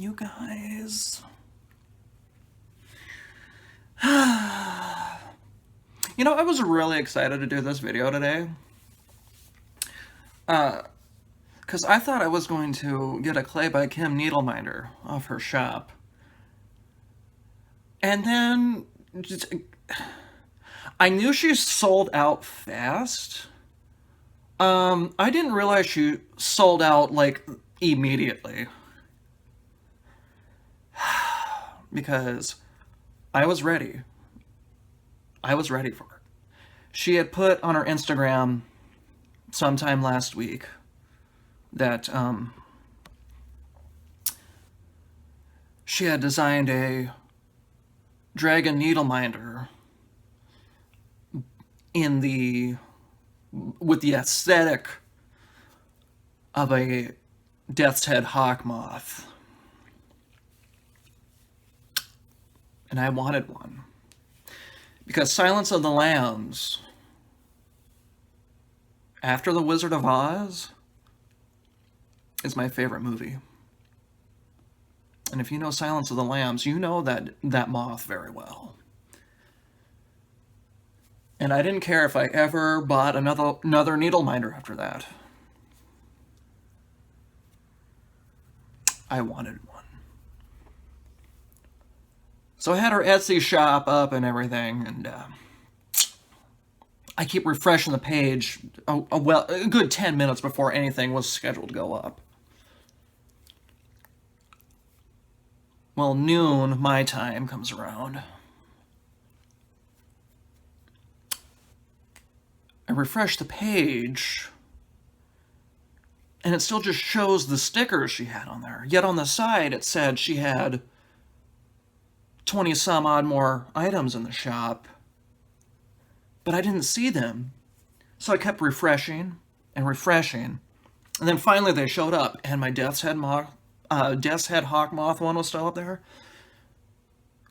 You guys. You know, I was really excited to do this video today. Because I thought I was going to get a Clay by Kim needle minder off her shop. And then I knew she sold out fast. I didn't realize she sold out like immediately. Because I was ready. I was ready for it. She had put on her Instagram sometime last week that she had designed a dragon needle minder with the aesthetic of a death's head hawk moth. And I wanted one. Because Silence of the Lambs, after The Wizard of Oz, is my favorite movie. And if you know Silence of the Lambs, you know that moth very well. And I didn't care if I ever bought another needle minder after that. I wanted one. So I had her Etsy shop up and everything, and I keep refreshing the page a good 10 minutes before anything was scheduled to go up. Well, noon, my time, comes around. I refresh the page, and it still just shows the stickers she had on there. Yet on the side, it said she had 20 some odd more items in the shop, but I didn't see them. So I kept refreshing and refreshing, and then finally they showed up, and my Death's Head Hawk Moth one was still up there.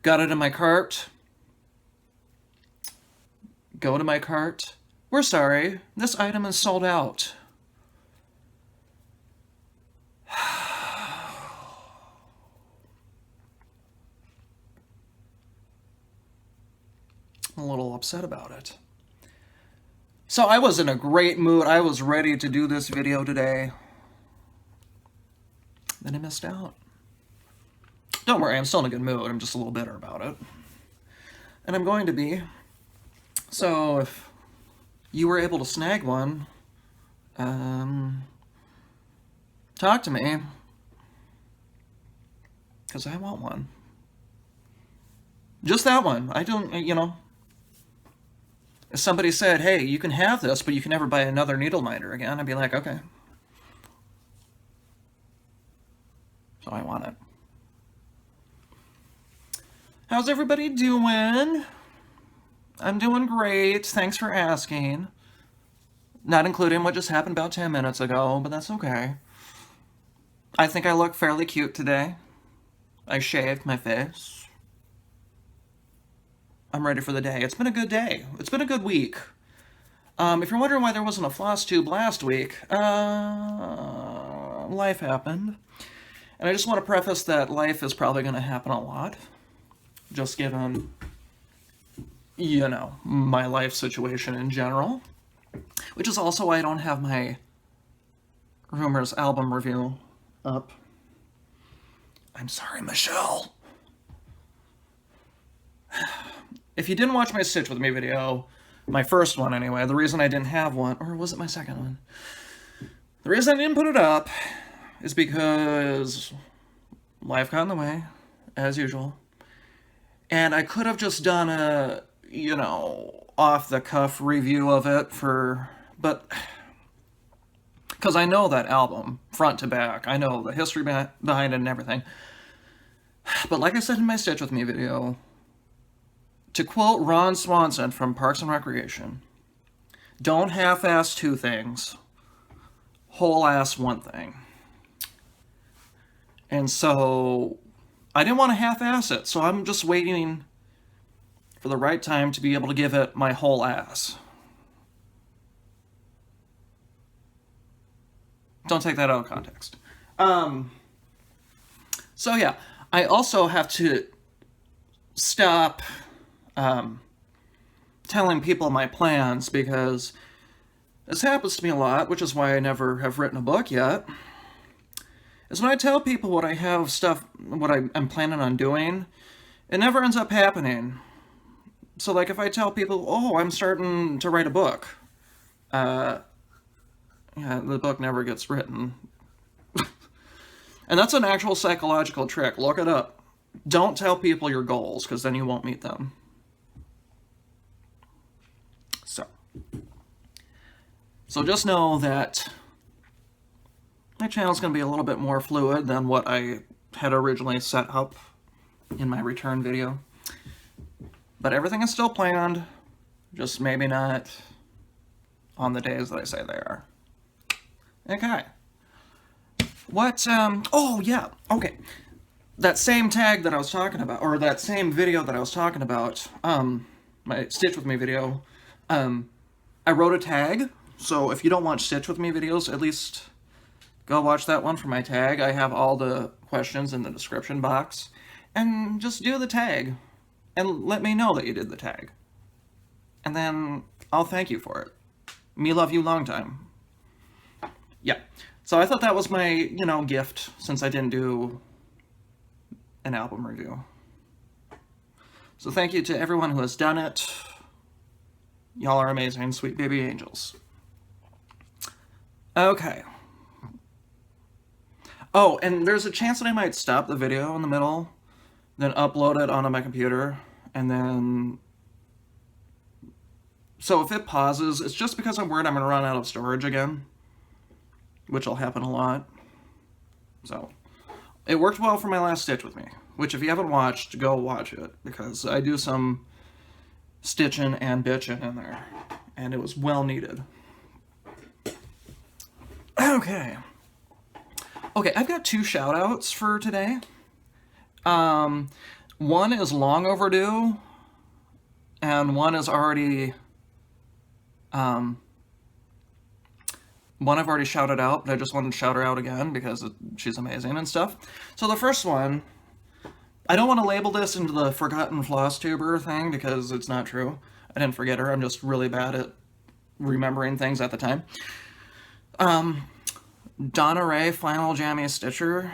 Got it in my cart. Go to my cart. We're sorry, this item is sold out. I'm a little upset about it. So I was in a great mood. I was ready to do this video today. Then I missed out. Don't worry, I'm still in a good mood. I'm just a little bitter about it. And I'm going to be. So if you were able to snag one, talk to me. Because I want one. Just that one. I don't, you know. If somebody said, hey, you can have this, but you can never buy another needle minder again, I'd be like, okay. So I want it. How's everybody doing? I'm doing great. Thanks for asking. Not including what just happened about 10 minutes ago, but that's okay. I think I look fairly cute today. I shaved my face. I'm ready for the day. It's been a good day. It's been a good week. If you're wondering why there wasn't a Flosstube last week, life happened. And I just want to preface that life is probably going to happen a lot. Just given, you know, my life situation in general. Which is also why I don't have my Rumors album review up. I'm sorry, Michelle. If you didn't watch my Stitch With Me video, my first one anyway, the reason I didn't have one, or was it my second one? The reason I didn't put it up is because life got in the way, as usual. And I could have just done a, you know, off-the-cuff review of it but because I know that album, front to back. I know the history behind it and everything. But like I said in my Stitch With Me video, to quote Ron Swanson from Parks and Recreation, don't half-ass two things, whole-ass one thing. And so I didn't want to half-ass it, so I'm just waiting for the right time to be able to give it my whole ass. Don't take that out of context. So yeah, I also have to stop telling people my plans, because this happens to me a lot, which is why I never have written a book yet, is when I tell people what I'm planning on doing, it never ends up happening. So like if I tell people, oh, I'm starting to write a book, yeah, the book never gets written. And that's an actual psychological trick. Look it up. Don't tell people your goals, because then you won't meet them. So just know that my channel's going to be a little bit more fluid than what I had originally set up in my return video. But everything is still planned, just maybe not on the days that I say they are. Okay. Oh yeah, okay. That same tag that I was talking about, or that same video that I was talking about, my Stitch With Me video, I wrote a tag. So if you don't watch Stitch With Me videos, at least go watch that one for my tag. I have all the questions in the description box. And just do the tag. And let me know that you did the tag. And then I'll thank you for it. Me love you long time. Yeah. So I thought that was my, gift, since I didn't do an album review. So thank you to everyone who has done it. Y'all are amazing, sweet baby angels. Okay. Oh, and there's a chance that I might stop the video in the middle, then upload it onto my computer, and then... So if it pauses, it's just because I'm worried I'm going to run out of storage again, which will happen a lot. So, it worked well for my last Stitch With Me, which if you haven't watched, go watch it, because I do some stitching and bitching in there, and it was well needed. Okay, I've got 2 shout-outs for today. One is long overdue, and one is already, one I've already shouted out, but I just wanted to shout her out again because she's amazing and stuff. So the first one, I don't want to label this into the forgotten Flosstuber thing, because it's not true. I didn't forget her, I'm just really bad at remembering things at the time. Donna Ray, Flannel Jammies Stitcher,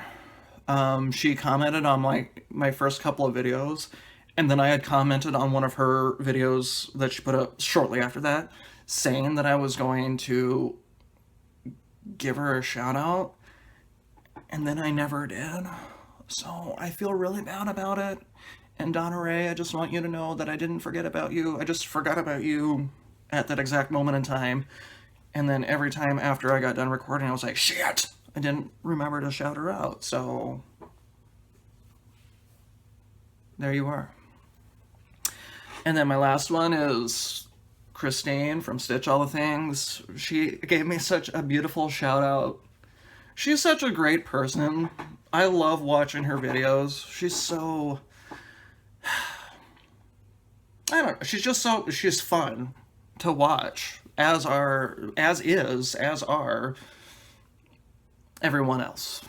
she commented on my first couple of videos, and then I had commented on one of her videos that she put up shortly after that, saying that I was going to give her a shout out, and then I never did. So I feel really bad about it. And Donna Ray, I just want you to know that I didn't forget about you. I just forgot about you at that exact moment in time. And then every time after I got done recording, I was like, shit! I didn't remember to shout her out, so... there you are. And then my last one is Christine from Stitch All the Things. She gave me such a beautiful shout out. She's such a great person. I love watching her videos. She's so... I don't know, she's fun to watch, as are everyone else.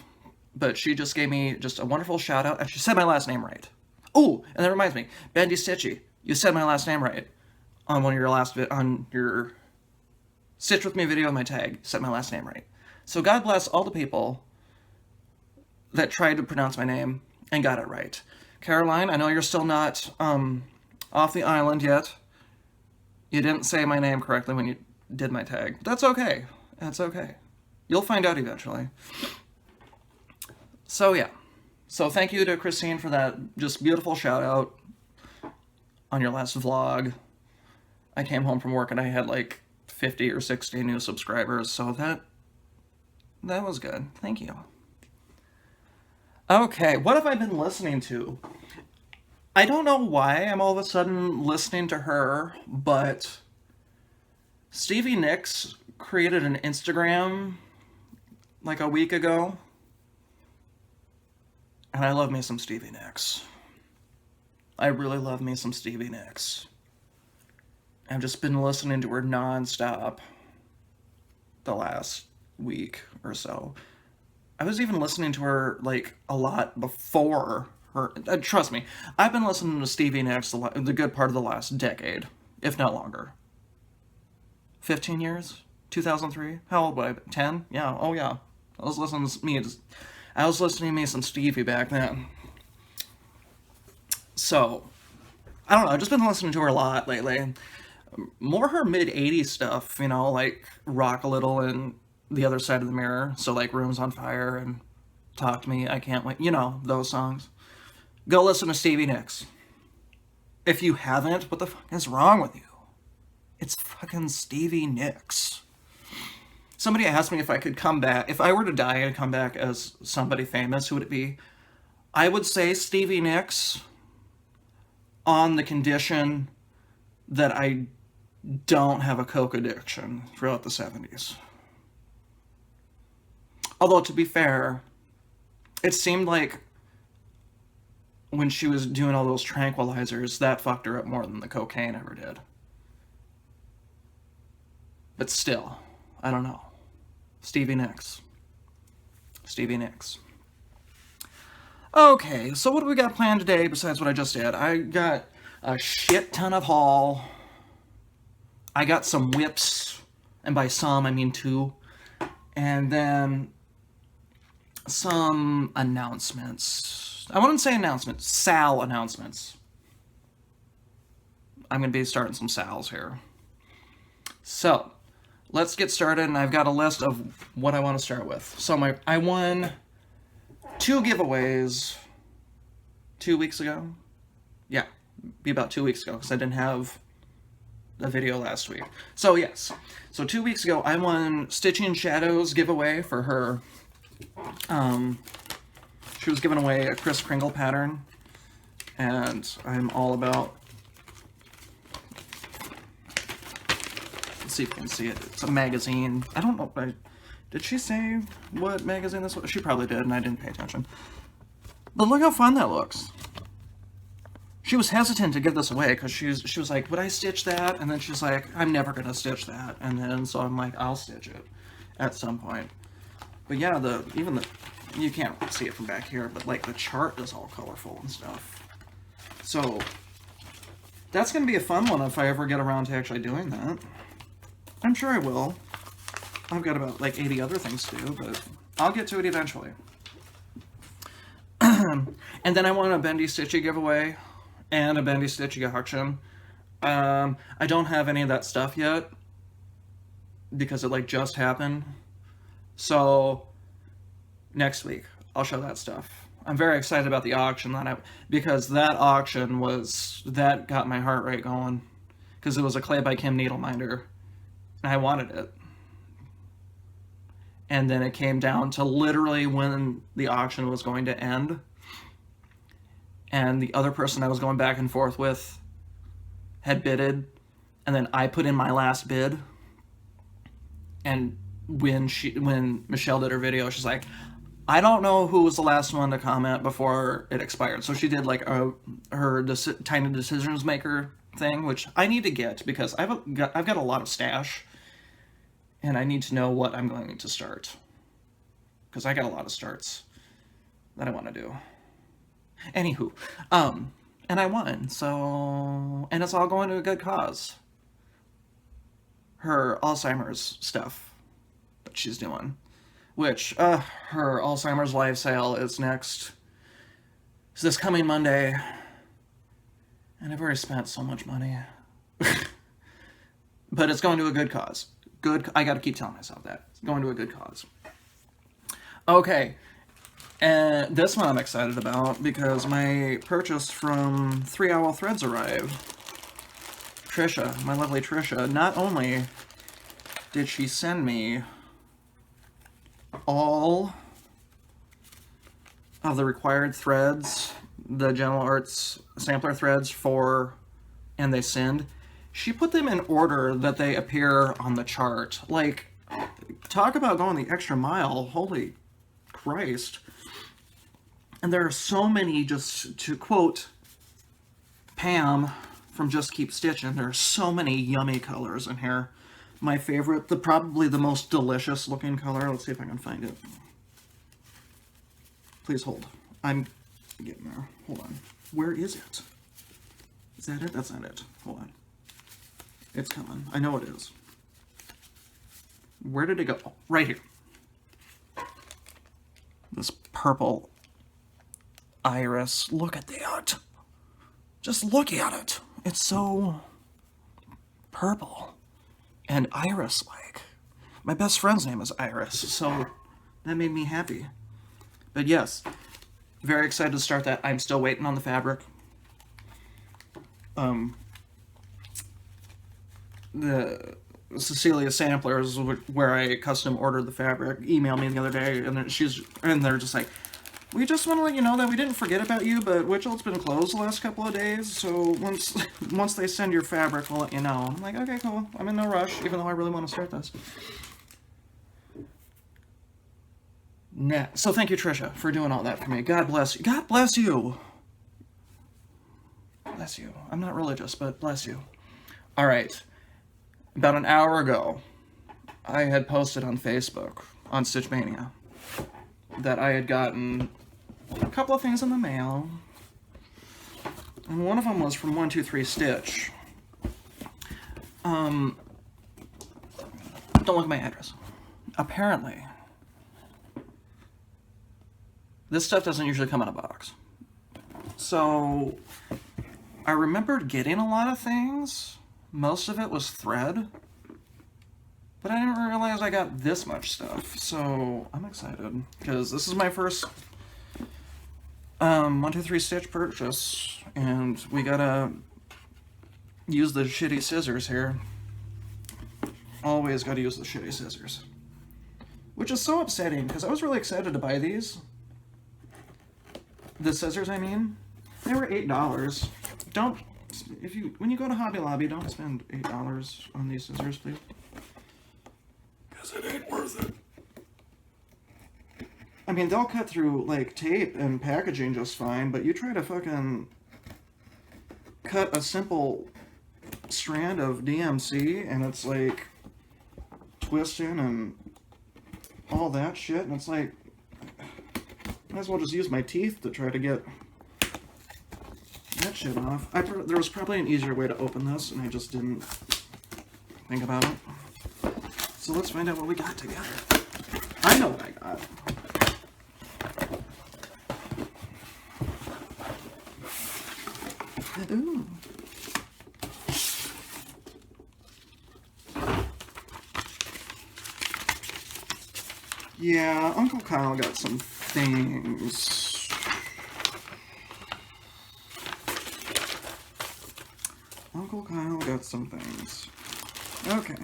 But she just gave me just a wonderful shout out, and she said my last name right. Oh, and that reminds me, Bendy Stitchy, you said my last name right on one of your on your Stitch With Me video, my tag. You said my last name right. So God bless all the people that tried to pronounce my name and got it right. Caroline, I know you're still not off the island yet. You didn't say my name correctly when you did my tag. That's okay. That's okay. You'll find out eventually. So yeah. So thank you to Christine for that just beautiful shout out on your last vlog. I came home from work and I had like 50 or 60 new subscribers, so that was good. Thank you. Okay, what have I been listening to? I don't know why I'm all of a sudden listening to her, but Stevie Nicks created an Instagram like a week ago, and I love me some Stevie Nicks. I really love me some Stevie Nicks. I've just been listening to her non-stop the last week or so. I was even listening to her, like, a lot before her. Trust me, I've been listening to Stevie Nicks the good part of the last decade, if not longer. 15 years? 2003? How old would I be? 10? Yeah, oh yeah. I was listening to me some Stevie back then. So, I don't know, I've just been listening to her a lot lately. More her mid-80s stuff, you know, like Rock a Little and The Other Side of the Mirror. So, like, Room's on Fire and Talk to Me, I Can't Wait. You know, those songs. Go listen to Stevie Nicks. If you haven't, what the fuck is wrong with you? It's fucking Stevie Nicks. Somebody asked me if I could come back. If I were to die and come back as somebody famous, who would it be? I would say Stevie Nicks, on the condition that I don't have a coke addiction throughout the 70s. Although, to be fair, it seemed like when she was doing all those tranquilizers, that fucked her up more than the cocaine ever did. But still, I don't know. Stevie Nicks. Stevie Nicks. Okay, so what do we got planned today besides what I just did? I got a shit ton of haul. I got some whips, and by some I mean 2. And then some announcements. I wouldn't say announcements, Sal announcements. I'm going to be starting some Sals here. So, let's get started, and I've got a list of what I want to start with. So I won 2 giveaways 2 weeks ago. Yeah, be about 2 weeks ago, because I didn't have a video last week. So yes, so 2 weeks ago I won Stitching Shadows giveaway for her. She was giving away a Kris Kringle pattern, and I'm all about. Let's see if you can see it. It's a magazine. I don't know. Did she say what magazine this was? She probably did, and I didn't pay attention. But look how fun that looks. She was hesitant to give this away because she was like, would I stitch that? And then she's like, I'm never going to stitch that. And then so I'm like, I'll stitch it at some point. But yeah, you can't see it from back here, but like the chart is all colorful and stuff. So that's going to be a fun one if I ever get around to actually doing that. I'm sure I will. I've got about like 80 other things to do, but I'll get to it eventually. And then I want a Bendy Stitchy giveaway and a Bendy Stitchy auction. I don't have any of that stuff yet because it like just happened. So next week I'll show that stuff. I'm very excited about the auction because that auction that got my heart rate going because it was a Clay by Kim needle minder and I wanted it. And then it came down to literally when the auction was going to end. And the other person I was going back and forth with had bidded. And then I put in my last bid. And when Michelle did her video, she's like, I don't know who was the last one to comment before it expired. So she did like her tiny decisions maker thing, which I need to get because I've got a lot of stash. And I need to know what I'm going to start. Because I got a lot of starts that I want to do. Anywho. And I won. So, and it's all going to a good cause. Her Alzheimer's stuff that she's doing. Which, her Alzheimer's live sale is next. It's this coming Monday. And I've already spent so much money. But it's going to a good cause. I gotta keep telling myself that. It's going to a good cause. Okay, and this one I'm excited about because my purchase from 3 Owl Threads arrived. Trisha, my lovely Trisha, not only did she send me all of the required threads, the General Arts sampler threads and they send. She put them in order that they appear on the chart. Like, talk about going the extra mile. Holy Christ. And there are so many, just to quote Pam from Just Keep Stitching, there are so many yummy colors in here. My favorite, probably the most delicious looking color. Let's see if I can find it. Please hold. I'm getting there. Hold on. Where is it? Is that it? That's not it. Hold on. It's coming. I know it is. Where did it go? Oh, right here. This purple iris. Look at that. Just look at it. It's so purple and iris-like. My best friend's name is Iris, so that made me happy. But yes, very excited to start that. I'm still waiting on the fabric. The Cecilia Samplers, where I custom ordered the fabric, emailed me the other day, and they're just like, we just want to let you know that we didn't forget about you, but Witchell's been closed the last couple of days, so once they send your fabric, we'll let you know. I'm like, okay, cool. I'm in no rush, even though I really want to start this. So thank you, Trisha, for doing all that for me. God bless you. God bless you. Bless you. I'm not religious, but bless you. All right. About an hour ago, I had posted on Facebook, on Stitch Mania, that I had gotten a couple of things in the mail, and one of them was from 123stitch. Don't look at my address. Apparently, this stuff doesn't usually come in a box. So, I remembered getting a lot of things. Most of it was thread. But I didn't realize I got this much stuff, so I'm excited, because this is my first 123stitch purchase, and we gotta use the shitty scissors here. Always gotta use the shitty scissors. Which is so upsetting, because I was really excited to buy these. The scissors, I mean. They were $8. When you go to Hobby Lobby, don't spend $8 on these scissors, please. It ain't worth it. I mean, they'll cut through, like, tape and packaging just fine, but you try to fucking cut a simple strand of DMC, and it's, like, twisting and all that shit, and it's like, might as well just use my teeth to try to get that shit off. There was probably an easier way to open this, and I just didn't think about it. So let's find out what we got together. I know what I got. Ooh. Yeah, Uncle Kyle got some things. Uncle Kyle got some things. Okay,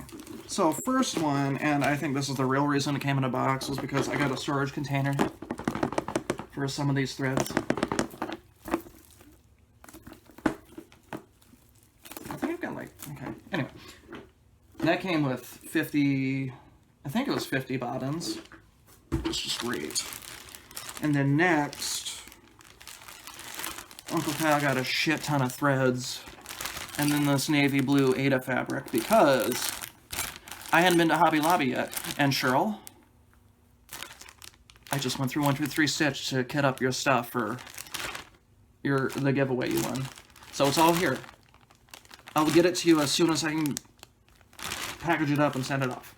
so first one, and I think this is the real reason it came in a box, was because I got a storage container for some of these threads. I think I've got like, okay, anyway. That came with 50, I think it was 50 bobbins, which is just great. And then next, Uncle Kyle got a shit ton of threads. And then this navy blue Ada fabric, because I hadn't been to Hobby Lobby yet. And Cheryl, I just went through 123stitch to kit up your stuff for the giveaway you won. So it's all here. I'll get it to you as soon as I can package it up and send it off.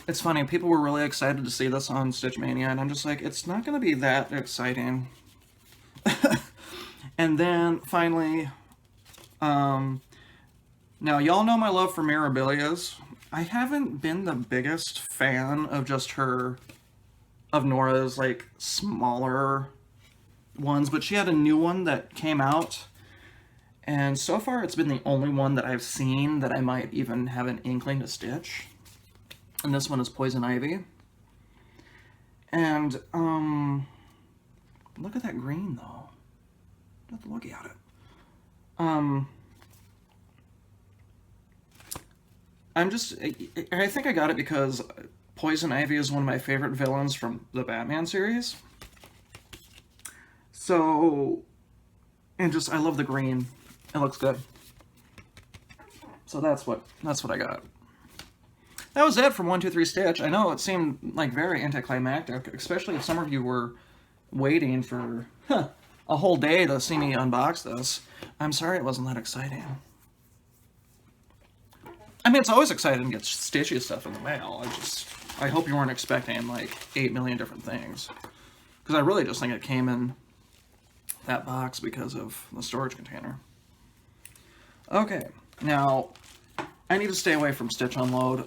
It's funny, people were really excited to see this on Stitch Mania, and I'm just like, it's not going to be that exciting. And then, finally, now y'all know my love for Mirabilias. I haven't been the biggest fan of just of Nora's, like, smaller ones, but she had a new one that came out, and so far it's been the only one that I've seen that I might even have an inkling to stitch. And this one is Poison Ivy. And, look at that green, though. Have to look at it. I think I got it because Poison Ivy is one of my favorite villains from the Batman series. So, and just, I love the green. It looks good. So that's what I got. that was it from 123stitch. I know it seemed like very anticlimactic, especially if some of you were waiting for a whole day to see me unbox this. I'm sorry it wasn't that exciting. I mean, it's always exciting to get Stitchy stuff in the mail. I hope you weren't expecting like 8 million different things. Because I really just think it came in that box because of the storage container. Okay, now I need to stay away from Stitch Unload.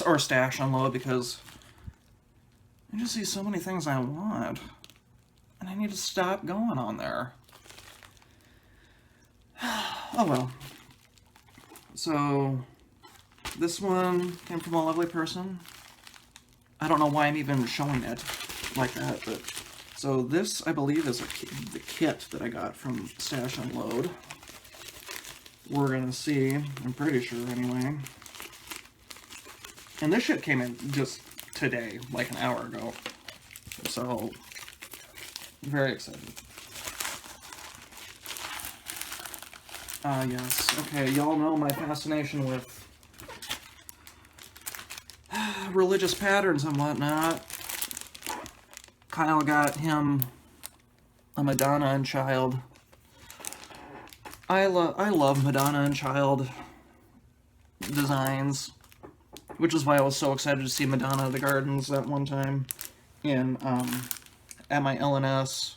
Or Stash Unload, because I just see so many things I want. And I need to stop going on there. Oh well. So, this one came from a lovely person. I don't know why I'm even showing it like that, but... So this, I believe, is the kit that I got from Stash Unload. We're gonna see, I'm pretty sure anyway. And this shit came in just today, like an hour ago. So, very excited. Yes. Okay, y'all know my fascination with religious patterns and whatnot. Kyle got him a Madonna and Child. I love Madonna and Child designs, which is why I was so excited to see Madonna of the Gardens that one time in at my LNS.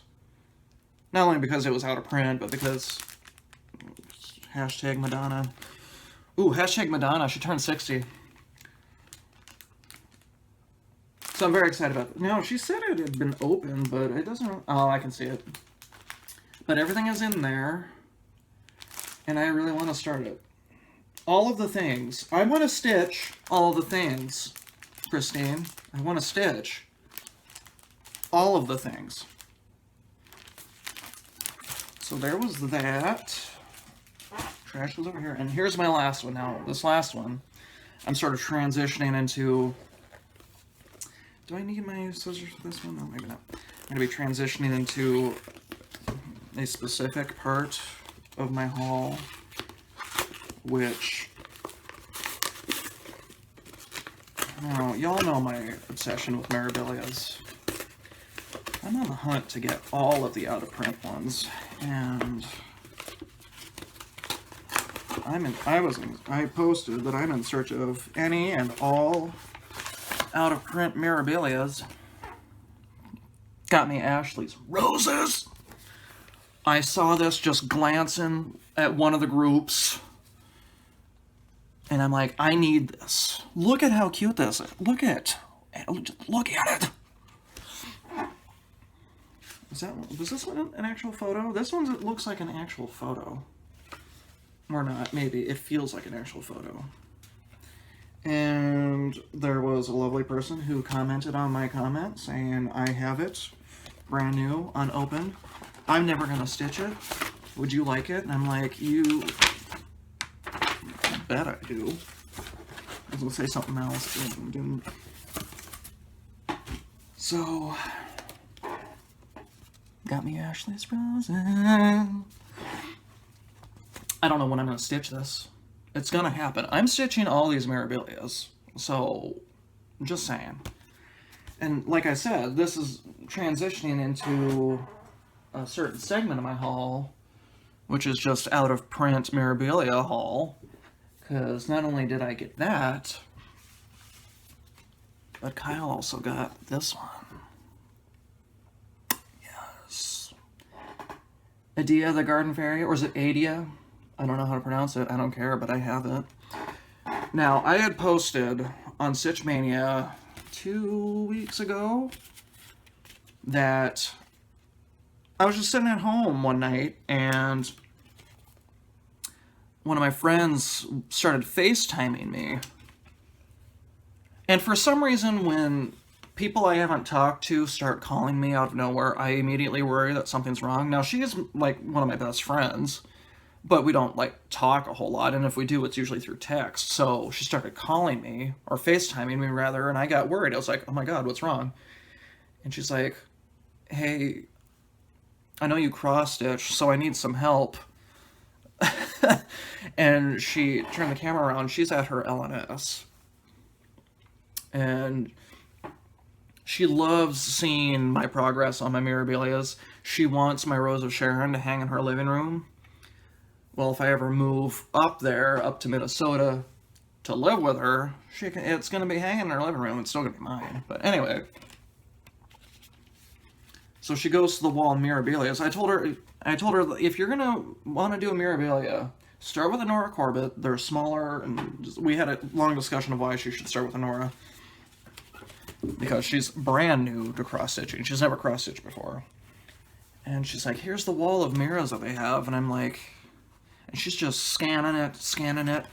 Not only because it was out of print, but because hashtag Madonna. Ooh, hashtag Madonna. She turned 60. So I'm very excited about it. Now, she said it had been open, but it doesn't... Oh, I can see it. But everything is in there. And I really want to start it. All of the things. I want to stitch all of the things, Christine. I want to stitch all of the things. So there was that. Trash was over here. And here's my last one now. This last one, I'm sort of transitioning into... Do I need my scissors for this one? No, maybe not. I'm going to be transitioning into a specific part of my haul, which... Now, y'all know my obsession with Mirabilias. I'm on the hunt to get all of the out-of-print ones, and I posted that I'm in search of any and all out-of-print Mirabilias. Got me Ashley's Roses. I saw this just glancing at one of the groups, and I'm like, I need this. Look at how cute this is. Look at it. Was this one an actual photo? This one looks like an actual photo. Or not, maybe. It feels like an actual photo. And there was a lovely person who commented on my comment saying, I have it, brand new, unopened. I'm never going to stitch it. Would you like it? And I'm like, you bet I do. I was going to say something else, but I didn't. So, got me Ashley's Roses. I don't know when I'm going to stitch this. It's going to happen. I'm stitching all these Mirabilias, so just saying. And like I said, this is transitioning into a certain segment of my haul, which is just out-of-print Mirabilia haul, because not only did I get that, but Kyle also got this one. Yes. Adia the Garden Fairy, or is it Adia? I don't know how to pronounce it. I don't care, but I have it. Now, I had posted on Stitch Mania 2 weeks ago that I was just sitting at home one night and one of my friends started FaceTiming me. And for some reason, when people I haven't talked to start calling me out of nowhere, I immediately worry that something's wrong. Now, she is like one of my best friends, but we don't like talk a whole lot, and if we do, it's usually through text. So she started calling me, or FaceTiming me rather, and I got worried. I was like, oh my god, what's wrong? And she's like, hey, I know you cross-stitch, so I need some help. And she turned the camera around. She's at her LNS, And she loves seeing my progress on my Mirabilias. She wants my Rose of Sharon to hang in her living room. Well, if I ever move up there, up to Minnesota, to live with her, it's going to be hanging in her living room. It's still going to be mine. But anyway. So she goes to the wall in Mirabilias. I told her, if you're going to want to do a Mirabilia, start with a Nora Corbett. They're smaller, and we had a long discussion of why she should start with a Nora. Because she's brand new to cross-stitching. She's never cross-stitched before. And she's like, here's the wall of Miras that they have. And I'm like, and she's just scanning it.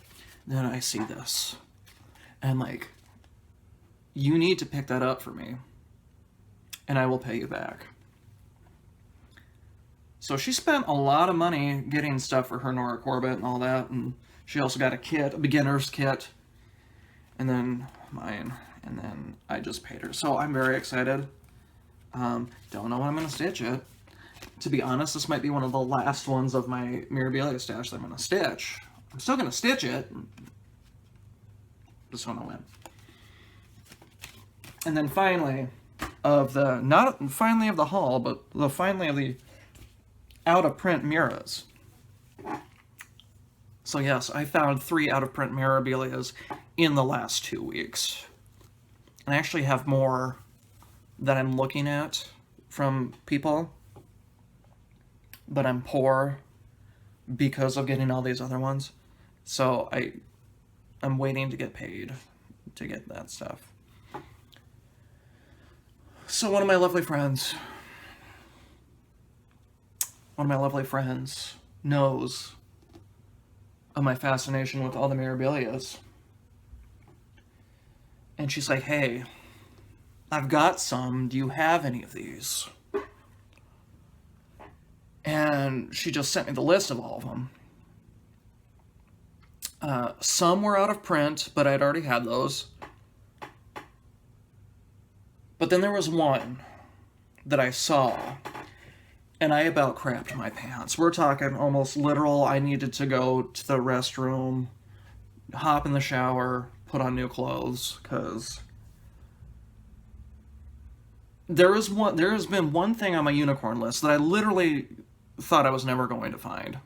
Then I see this. And like, you need to pick that up for me. And I will pay you back. So she spent a lot of money getting stuff for her Nora Corbett and all that. And she also got a kit, a beginner's kit. And then mine. And then I just paid her. So I'm very excited. Don't know when I'm going to stitch it. To be honest, this might be one of the last ones of my Mirabilia stash that I'm going to stitch. I'm still going to stitch it. Just don't know when. And then finally, not finally of the haul, but finally of the out-of-print Miras. So yes, I found 3 out-of-print Mirabilias in the last 2 weeks. And I actually have more that I'm looking at from people. But I'm poor because of getting all these other ones. So I'm waiting to get paid to get that stuff. So one of my lovely friends knows of my fascination with all the Mirabilias. And she's like, hey, I've got some. Do you have any of these? And she just sent me the list of all of them. Some were out of print, but I'd already had those. But then there was one that I saw, and I about crapped my pants. We're talking almost literal. I needed to go to the restroom, hop in the shower, put on new clothes, because there has been one thing on my unicorn list that I literally thought I was never going to find.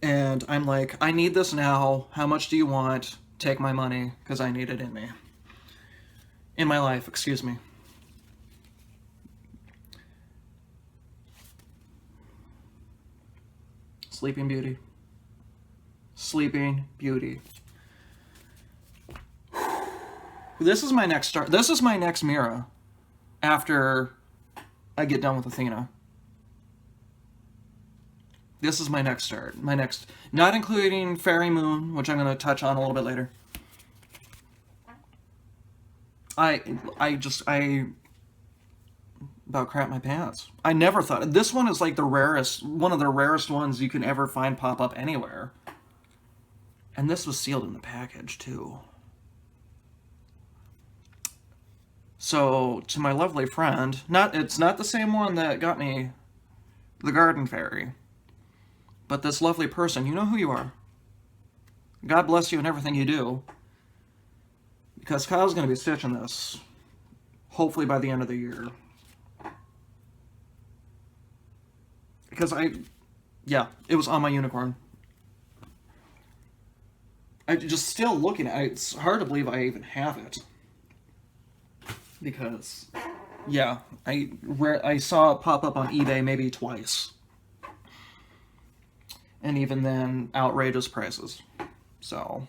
And I'm like, I need this now. How much do you want? Take my money, because I need it in me. In my life, excuse me. Sleeping Beauty. Sleeping Beauty. This is my next start. This is my next Mira after I get done with Athena. This is my next start. My next, not including Fairy Moon, which I'm going to touch on a little bit later. I about crap my pants. I never thought, this one is like the rarest, one of the rarest ones you can ever find pop up anywhere. And this was sealed in the package too. So, to my lovely friend, it's not the same one that got me the Garden Fairy, but this lovely person, you know who you are. God bless you in everything you do, because Kyle's going to be stitching this, hopefully by the end of the year. Because it was on my unicorn. I just still looking at it, it's hard to believe I even have it. Because, yeah, I saw it pop up on eBay maybe twice. And even then, outrageous prices. So,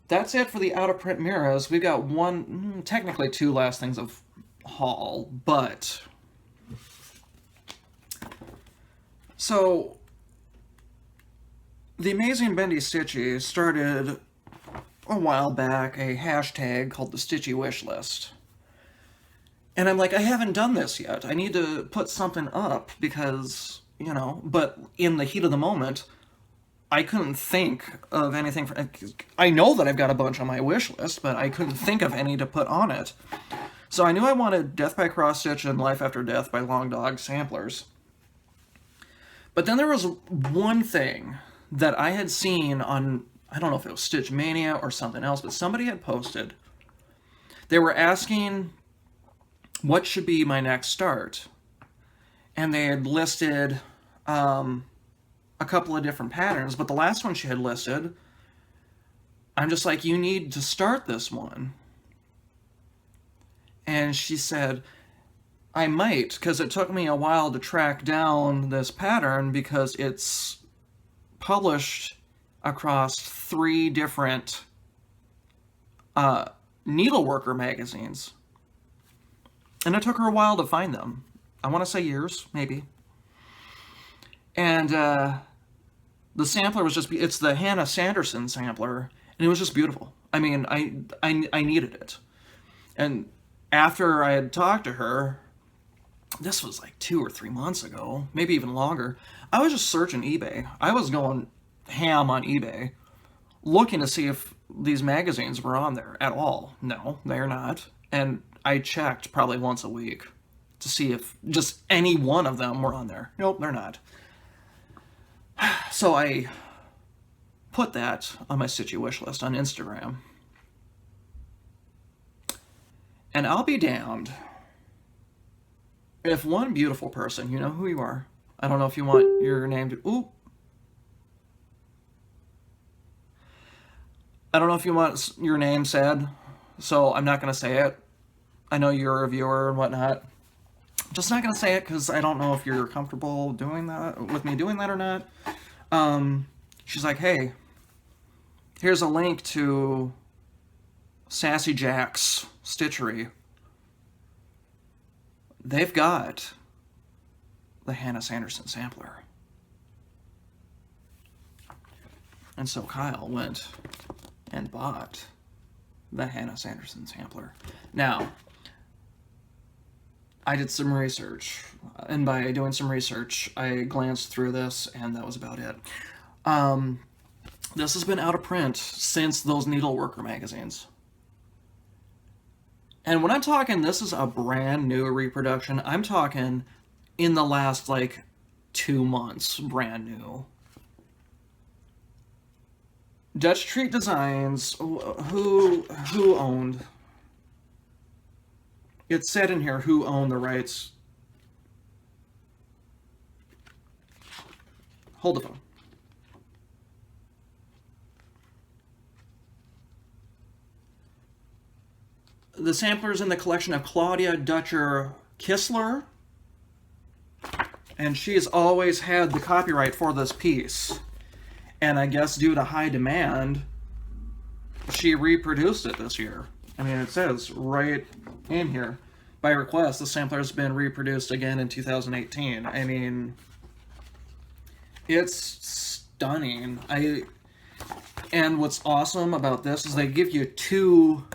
that's it for the out-of-print Miras. We've got technically 2 last things of haul, but... So, the amazing Bendy Stitchy started a while back a hashtag called the Stitchy Wishlist. And I'm like, I haven't done this yet. I need to put something up because, you know, but in the heat of the moment, I couldn't think of anything. I know that I've got a bunch on my wish list, but I couldn't think of any to put on it. So I knew I wanted Death by Cross Stitch and Life After Death by Long Dog samplers. But then there was one thing that I had seen on, I don't know if it was Stitch Mania or something else, but somebody had posted. They were asking what should be my next start. And they had listed a couple of different patterns, but the last one she had listed, I'm just like, you need to start this one. And she said, I might, because it took me a while to track down this pattern because it's published across 3 different needleworker magazines. And it took her a while to find them. I want to say years, maybe. And the sampler was just, it's the Hannah Sanderson sampler, and it was just beautiful. I mean, I needed it. And after I had talked to her, this was like 2 or 3 months ago, maybe even longer, I was just searching eBay. I was going ham on eBay, looking to see if these magazines were on there at all. No, they're not. And I checked probably once a week to see if just any one of them were on there. Nope, they're not. So I put that on my Stitchy wish list on Instagram. And I'll be damned if one beautiful person, you know who you are. I don't know if you want your name to... Ooh. I don't know if you want your name said, so I'm not going to say it. I know you're a viewer and whatnot. I'm just not going to say it because I don't know if you're comfortable doing that, with me doing that or not. She's like, hey, here's a link to Sassy Jack's Stitchery. They've got the Hannah Sanderson sampler. And so Kyle went and bought the Hannah Sanderson sampler. Now, I did some research, and by doing some research, I glanced through this, and that was about it. This has been out of print since those Needleworker magazines. And when I'm talking, this is a brand new reproduction. I'm talking in the last, like, 2 months, brand new. Dutch Treat Designs, who owned? It said in here who owned the rights. Hold the phone. The sampler's in the collection of Claudia Dutcher Kistler, and she has always had the copyright for this piece. And I guess due to high demand, she reproduced it this year. I mean, it says right in here, by request, the sampler has been reproduced again in 2018. I mean, it's stunning. And what's awesome about this is they give you 2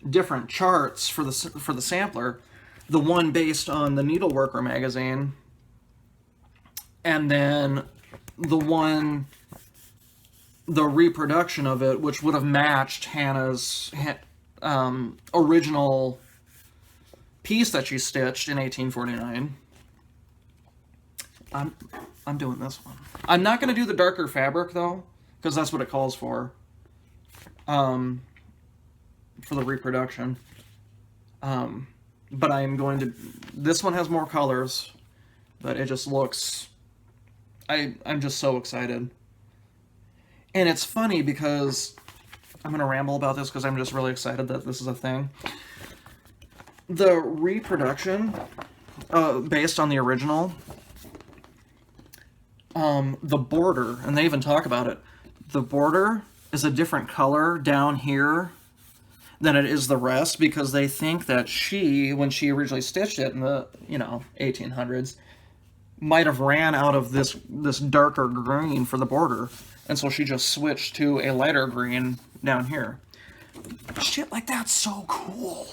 different charts for the sampler. The one based on the Needleworker magazine, and then the reproduction of it, which would have matched Hannah's original piece that she stitched in 1849. I'm doing this one. I'm not going to do the darker fabric, though, because that's what it calls for the reproduction. But I'm going to... This one has more colors, but it just looks... I'm just so excited. And it's funny because... I'm going to ramble about this because I'm just really excited that this is a thing. The reproduction, based on the original, the border, and they even talk about it, the border is a different color down here than it is the rest, because they think that she, when she originally stitched it in the, 1800s, might have ran out of this darker green for the border, and so she just switched to a lighter green down here. Shit like that's so cool.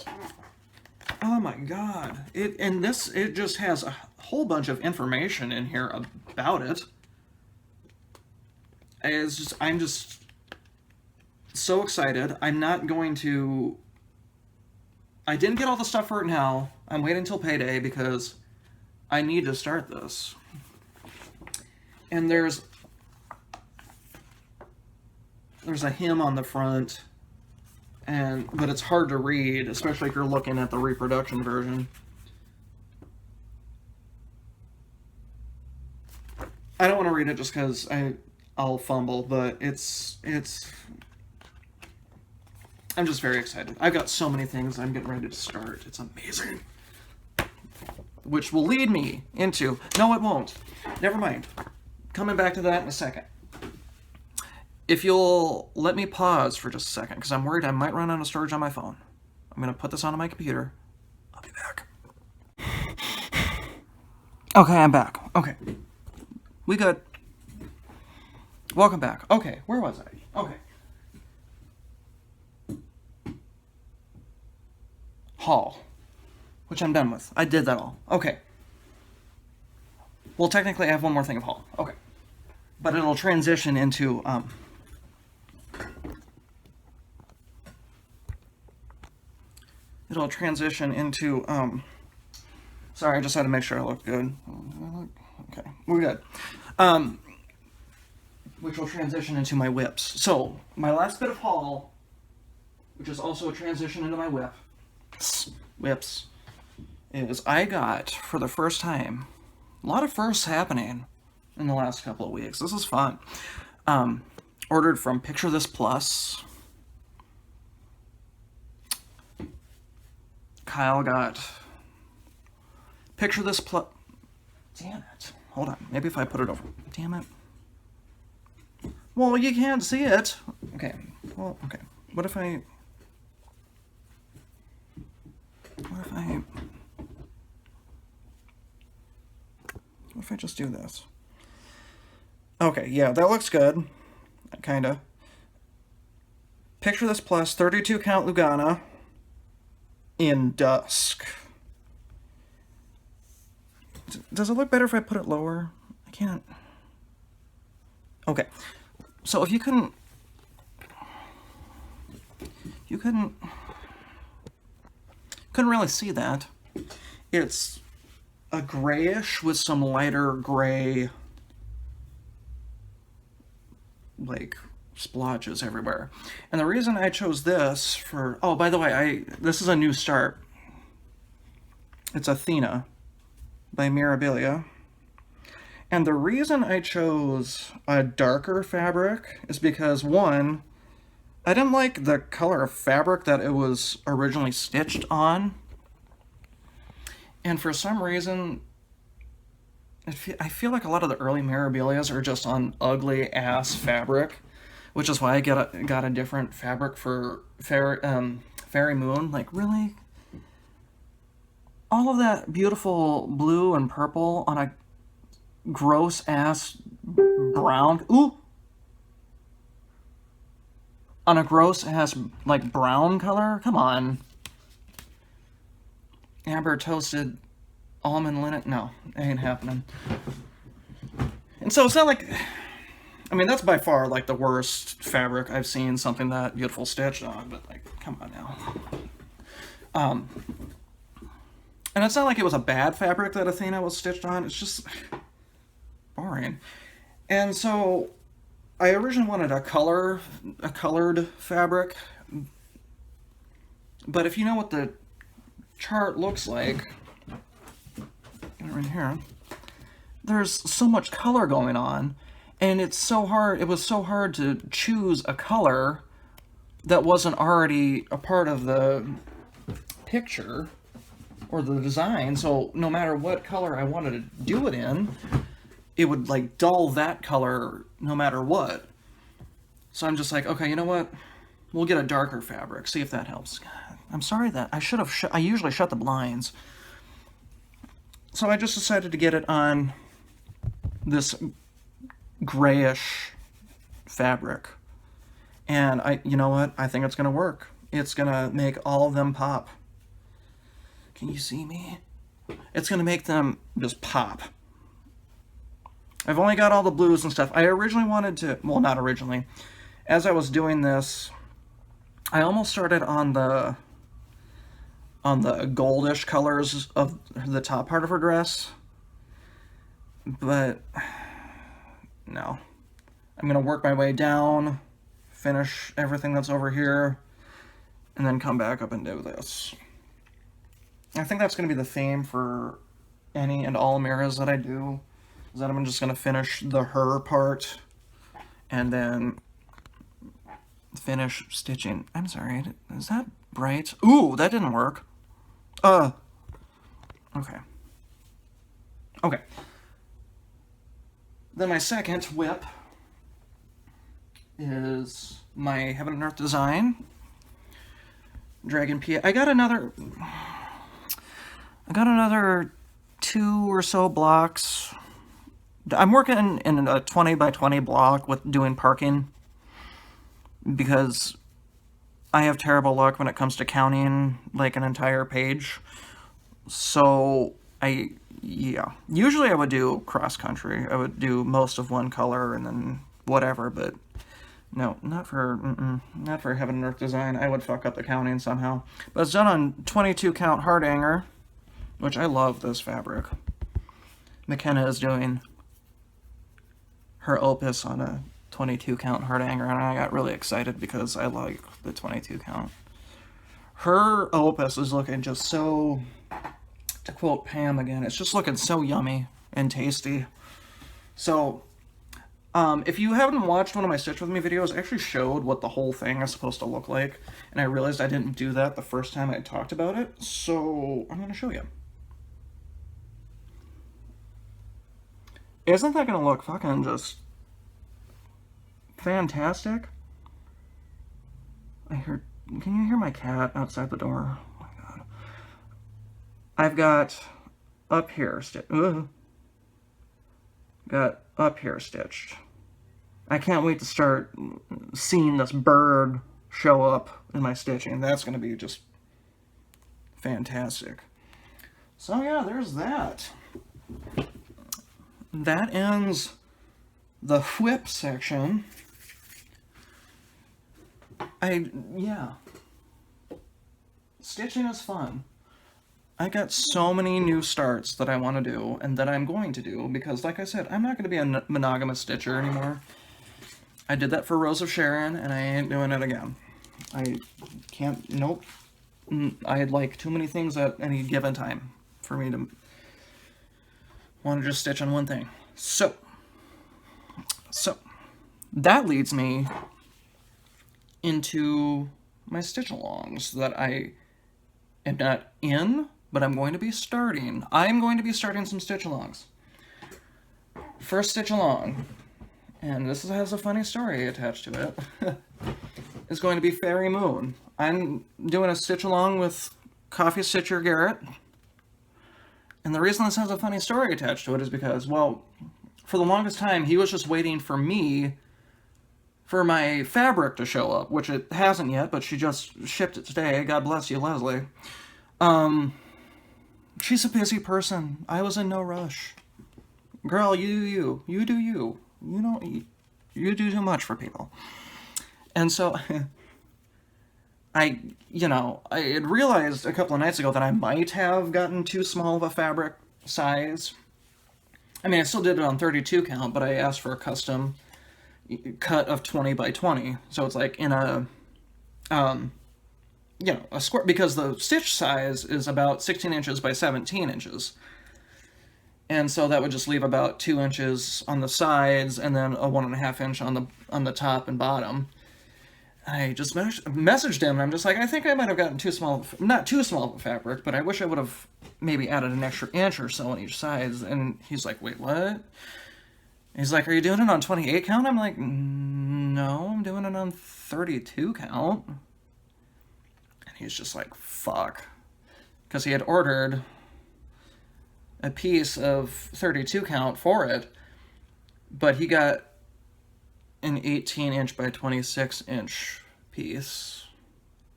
Oh my god. It just has a whole bunch of information in here about it. I'm just so excited. I'm not going to... I didn't get all the stuff for it now. I'm waiting until payday because I need to start this. And there's a hem on the front, but it's hard to read, especially if you're looking at the reproduction version. I don't want to read it just because I'll fumble, but I'm just very excited. I've got so many things I'm getting ready to start. It's amazing. Which will lead me into... No, it won't. Never mind. Coming back to that in a second. If you'll let me pause for just a second, because I'm worried I might run out of storage on my phone. I'm going to put this onto my computer. I'll be back. Okay, I'm back. Okay. We good. Welcome back. Okay, where was I? Okay. Haul. Which I'm done with. I did that all. Okay. Well, technically I have one more thing of haul. Okay. But it'll transition into, sorry, I just had to make sure I look good. Okay, we're good. Which will transition into my whips. So, my last bit of haul, which is also a transition into my whips, is I got, for the first time, a lot of firsts happening in the last couple of weeks. This is fun. Ordered from Picture This Plus. Kyle got Picture This Plus. Damn it. Hold on. Maybe if I put it over. Damn it. Well, you can't see it. Okay. Well, okay. What if I just do this? Okay, yeah, that looks good. Kinda. Picture This Plus 32 count Lugana in dusk. Does it look better if I put it lower? I can't. Okay. So if you couldn't really see that, it's a grayish with some lighter gray, like, splotches everywhere. And the reason I chose this for... Oh, by the way, this is a new start. It's Athena by Mirabilia. And the reason I chose a darker fabric is because, one, I didn't like the color of fabric that it was originally stitched on. And for some reason, I feel like a lot of the early Mirabilias are just on ugly-ass fabric, which is why I got a different fabric for Fairy Moon. Like, really? All of that beautiful blue and purple on a gross-ass brown... Ooh! On a gross-ass, like, brown color? Come on. Amber toasted almond linen? No, it ain't happening. And so it's not like... I mean, that's by far, like, the worst fabric I've seen something that beautiful stitched on, but, like, come on now. And it's not like it was a bad fabric that Athena was stitched on, it's just boring. And so I originally wanted a colored fabric, but if you know what the chart looks like, right here, there's so much color going on, and it's so hard, it was so hard to choose a color that wasn't already a part of the picture or the design. So no matter what color I wanted to do it in, it would like dull that color no matter what. So I'm just like, okay, you know what? We'll get a darker fabric, see if that helps. God, I'm sorry that I should have, I usually shut the blinds. So I just decided to get it on this grayish fabric. And you know what? I think it's gonna work. It's gonna make all of them pop. Can you see me? It's gonna make them just pop. I've only got all the blues and stuff. I originally wanted to, well, not originally. As I was doing this, I almost started on the goldish colors of the top part of her dress, but no. I'm gonna work my way down, finish everything that's over here, and then come back up and do this. I think that's gonna be the theme for any and all Miras that I do, is that I'm just gonna finish the her part, and then finish stitching. I'm sorry, is that bright? Ooh, that didn't work. Okay. Okay. Then my second whip is my Heaven and Earth design. Dragon P. I got another 2 or so blocks. I'm working in a 20 by 20 block with doing parking because I have terrible luck when it comes to counting like an entire page. So usually I would do cross country. I would do most of one color and then whatever, but no, not for Heaven and Earth design. I would fuck up the counting somehow. But it's done on 22 count heart hanger, which I love this fabric. McKenna is doing her opus on a 22 count heart hanger, and I got really excited because I like the 22 count. Her opus is looking just so, to quote Pam again, it's just looking so yummy and tasty. So, if you haven't watched one of my Stitch With Me videos, I actually showed what the whole thing is supposed to look like, and I realized I didn't do that the first time I talked about it, so I'm going to show you. Isn't that going to look fucking just fantastic? Can you hear my cat outside the door? Oh my god. I've got up here stitched. Got up here stitched. I can't wait to start seeing this bird show up in my stitching. That's going to be just fantastic. So yeah, there's that. That ends the whip section. Stitching is fun. I got so many new starts that I want to do and that I'm going to do because, like I said, I'm not going to be a monogamous stitcher anymore. I did that for Rose of Sharon and I ain't doing it again. I can't, nope. I had like too many things at any given time for me to want to just stitch on one thing. So that leads me into my stitch-alongs that I am not in, but I'm going to be starting. I'm going to be starting some stitch-alongs. First stitch-along, and this has a funny story attached to it, is going to be Fairy Moon. I'm doing a stitch-along with CoffeeStitcher Garrette. And the reason this has a funny story attached to it is because, well, for the longest time, he was just waiting for me for my fabric to show up, which it hasn't yet, but she just shipped it today. God bless you, Leslie. She's a busy person. I was in no rush. Girl, you do you. You do you. You do too much for people. And so I had realized a couple of nights ago that I might have gotten too small of a fabric size. I mean, I still did it on 32 count, but I asked for a custom cut of 20 by 20. So it's like in a square, because the stitch size is about 16 inches by 17 inches. And so that would just leave about 2 inches on the sides and then a 1.5 inch on the top and bottom. I just messaged him, and I'm just like, I think I might have gotten too small, not too small of a fabric, but I wish I would have maybe added an extra inch or so on each side. And he's like, wait, what? He's like, are you doing it on 28 count? I'm like, no, I'm doing it on 32 count. And he's just like, fuck. Because he had ordered a piece of 32 count for it, but he got an 18 inch by 26 inch piece,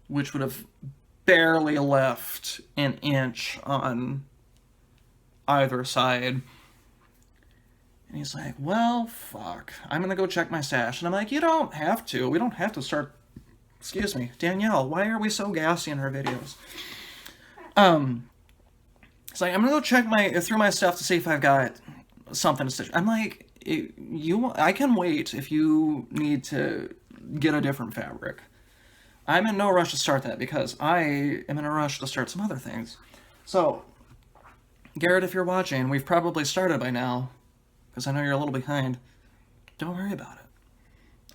which would have barely left an inch on either side. And he's like, well, fuck, I'm gonna go check my stash. And I'm like, you don't have to. We don't have to start. Excuse me, Danielle, why are we so gassy in our videos? It's like, I'm gonna go check through my stuff to see if I've got something to stitch. I'm like, I can wait if you need to get a different fabric. I'm in no rush to start that because I am in a rush to start some other things. So, Garrett, if you're watching, we've probably started by now, because I know you're a little behind. Don't worry about it.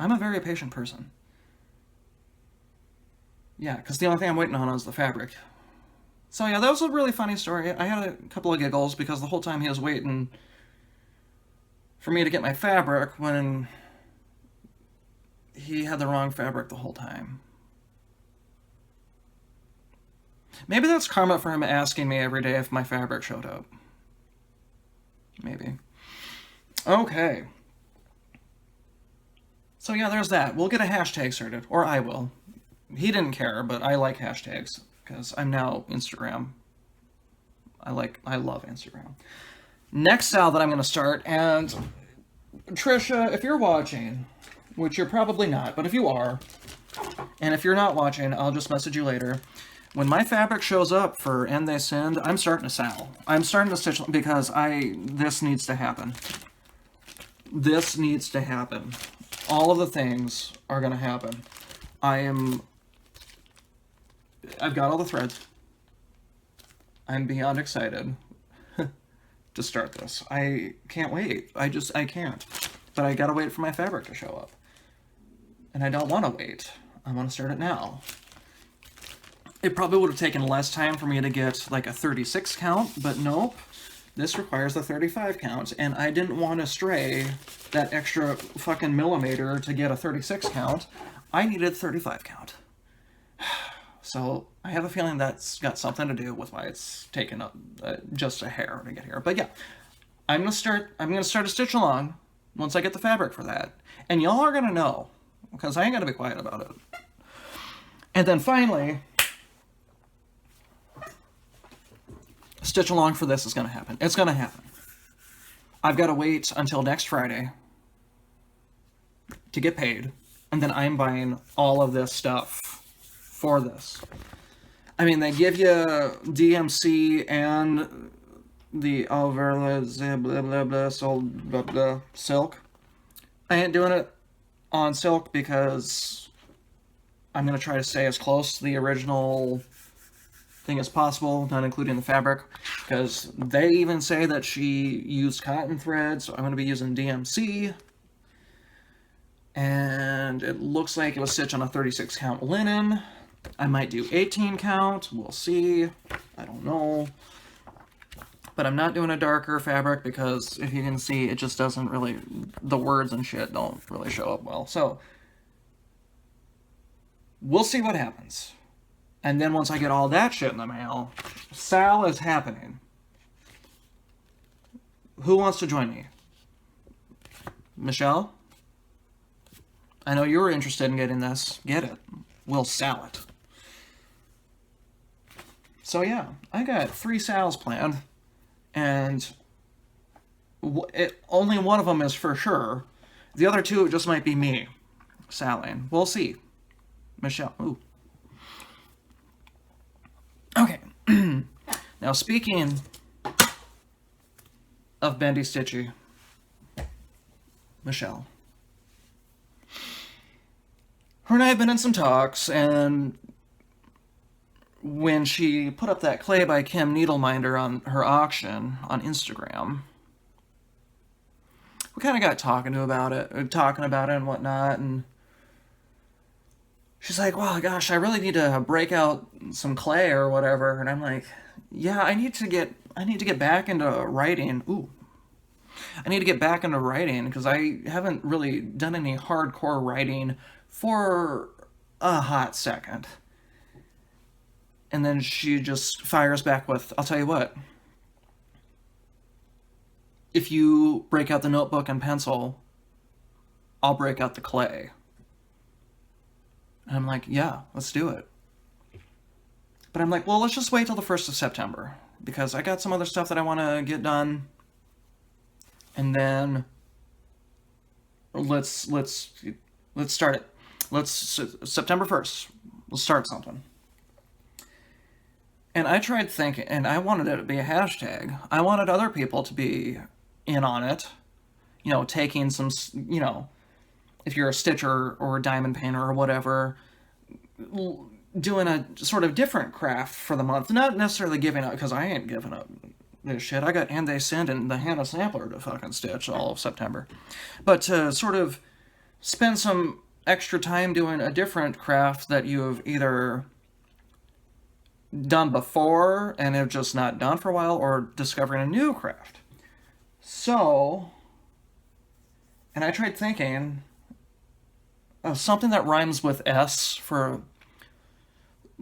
I'm a very patient person. Yeah, because the only thing I'm waiting on is the fabric. So yeah, that was a really funny story. I had a couple of giggles because the whole time he was waiting for me to get my fabric when he had the wrong fabric the whole time. Maybe that's karma for him asking me every day if my fabric showed up. Maybe. Okay. So yeah, there's that. We'll get a hashtag started, or I will. He didn't care, but I like hashtags because I'm now Instagram. I love Instagram. Next style that I'm going to start, and Trisha, if you're watching, which you're probably not, but if you are, and if you're not watching, I'll just message you later. When my fabric shows up for And They Sinned, I'm starting to sell. I'm starting to stitch because this needs to happen. This needs to happen. All of the things are going to happen. I've got all the threads. I'm beyond excited to start this. I can't wait. I can't. But I gotta wait for my fabric to show up. And I don't want to wait. I want to start it now. It probably would have taken less time for me to get like a 36 count, but nope. This requires a 35 count, and I didn't want to stray that extra fucking millimeter to get a 36 count. I needed 35 count. So I have a feeling that's got something to do with why it's taken up just a hair to get here. But yeah, I'm gonna start a stitch along once I get the fabric for that, and y'all are gonna know because I ain't gonna be quiet about it. And then finally, stitch along for this is gonna happen. It's gonna happen. I've got to wait until next Friday to get paid, and then I'm buying all of this stuff for this. I mean, they give you DMC and the silk. I ain't doing it on silk because I'm going to try to stay as close to the original thing as possible, not including the fabric, because they even say that she used cotton thread, so I'm going to be using DMC. And it looks like it was stitched on a 36 count linen. I might do 18 count, we'll see, I don't know. But I'm not doing a darker fabric because if you can see, it just doesn't really, the words and shit don't really show up well. So, we'll see what happens. And then once I get all that shit in the mail, Sal is happening. Who wants to join me? Michelle? I know you were interested in getting this. Get it. We'll sell it. So yeah, I got 3 sales planned, and only one of them is for sure. The other 2 just might be me selling. We'll see. Michelle. Ooh. Okay. Now speaking of Bendy Stitchy, Michelle. Her and I have been in some talks, and when she put up that Clay by Kim Needleminder on her auction on Instagram, we kind of got talking about it and whatnot, and she's like, well, gosh, I really need to break out some clay or whatever, and I'm like, yeah, I need to get back into writing. Ooh. I need to get back into writing because I haven't really done any hardcore writing for a hot second. And then she just fires back with, I'll tell you what, if you break out the notebook and pencil, I'll break out the clay. And I'm like, yeah, let's do it. But I'm like, well, let's just wait till the 1st of September because I got some other stuff that I want to get done. And then let's start it. September 1st, let's start something. And I tried thinking, and I wanted it to be a hashtag. I wanted other people to be in on it. you know, taking some, you know, if you're a stitcher or a diamond painter or whatever, doing a sort of different craft for the month. Not necessarily giving up, because I ain't giving up this shit. I got And They Send and the Hannah Sampler to fucking stitch all of September. But to sort of spend some extra time doing a different craft that you've either done before and have just not done for a while, or discovering a new craft. So, and I tried thinking of something that rhymes with S for,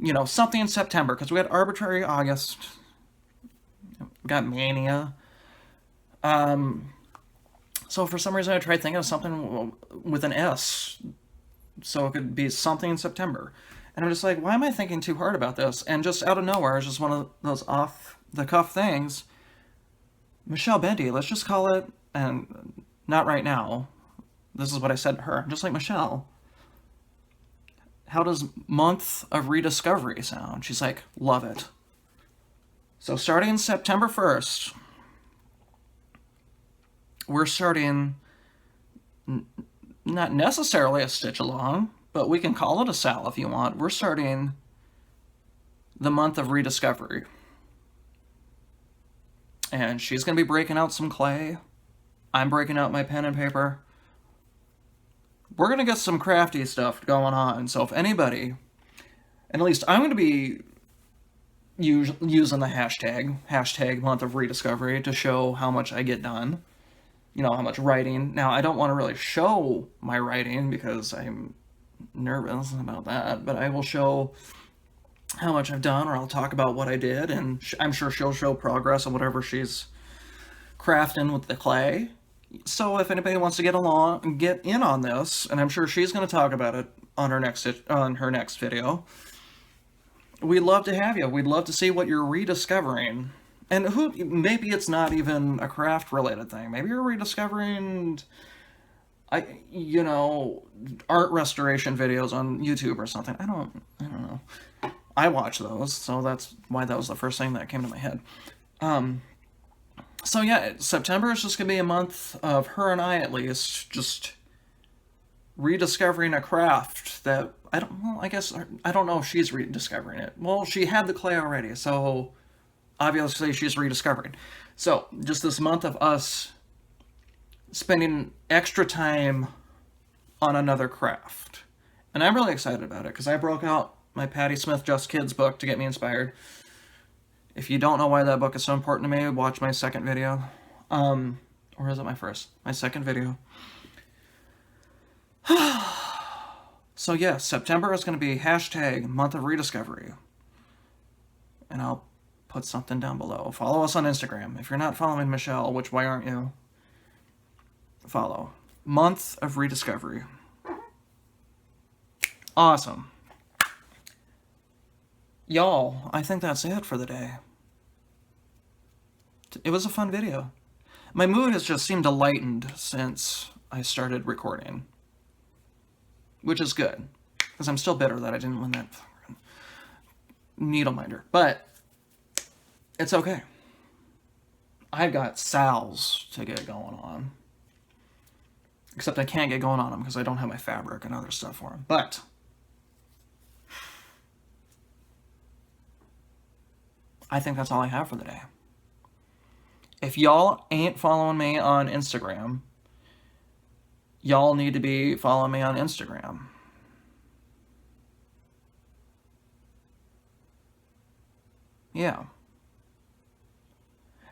you know, something in September, because we had Arbitrary August, we got Mania. So for some reason I tried thinking of something with an S, so it could be something in September. And I'm just like, why am I thinking too hard about this? And just out of nowhere, it's just one of those off-the-cuff things. Michelle Bendy, let's just call it, and not right now. This is what I said to her. I'm just like, Michelle, how does month of rediscovery sound? She's like, love it. So starting September 1st, we're starting not necessarily a stitch along, but we can call it a Sal if you want. We're starting the month of rediscovery. And she's going to be breaking out some clay. I'm breaking out my pen and paper. We're going to get some crafty stuff going on. So if anybody, and at least I'm going to be using the hashtag month of rediscovery, to show how much I get done. You know, how much writing. Now, I don't want to really show my writing because I'm nervous about that, but I will show how much I've done, or I'll talk about what I did, and I'm sure she'll show progress on whatever she's crafting with the clay. So if anybody wants to get in on this, and I'm sure she's going to talk about it on her next video, we'd love to have you. We'd love to see what you're rediscovering. And maybe it's not even a craft related thing. Maybe you're rediscovering, you know, art restoration videos on YouTube or something. I don't know. I watch those, so that's why that was the first thing that came to my head. So yeah, September is just gonna be a month of her and I, at least, just rediscovering a craft that I don't know if she's rediscovering it. Well, she had the clay already, so obviously she's rediscovering. So just this month of us spending extra time on another craft. And I'm really excited about it, because I broke out my Patti Smith Just Kids book to get me inspired. If you don't know why that book is so important to me, watch my second video. Or is it my first? My second video. So yeah, September is going to be hashtag month of rediscovery. And I'll put something down below. Follow us on Instagram. If you're not following Michelle, which why aren't you? Follow. Month of rediscovery. Awesome. Y'all, I think that's it for the day. It was a fun video. My mood has just seemed lightened since I started recording. Which is good, because I'm still bitter that I didn't win that needle minder. But it's okay. I've got Sal's to get going on. Except I can't get going on them because I don't have my fabric and other stuff for them. But I think that's all I have for the day. If y'all ain't following me on Instagram, y'all need to be following me on Instagram. Yeah.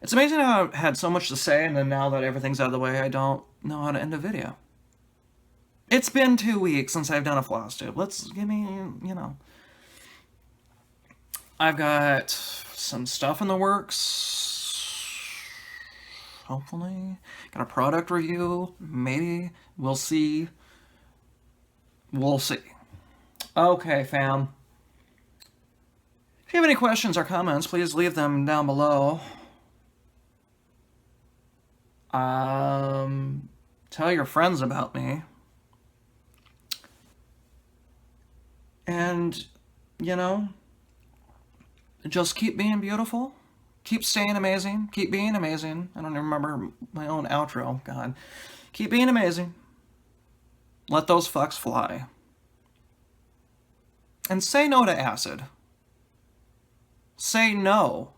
It's amazing how I've had so much to say, and then now that everything's out of the way, I don't know how to end a video. It's been 2 weeks since I've done a Flosstube. Give me, you know. I've got some stuff in the works. Hopefully. Got a product review. Maybe. We'll see. We'll see. Okay, fam. If you have any questions or comments, please leave them down below. Tell your friends about me. And, you know, just keep being beautiful. Keep staying amazing. Keep being amazing. I don't even remember my own outro. God. Keep being amazing. Let those fucks fly. And say no to acid. Say no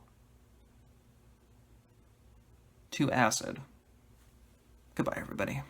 to acid. Goodbye, everybody.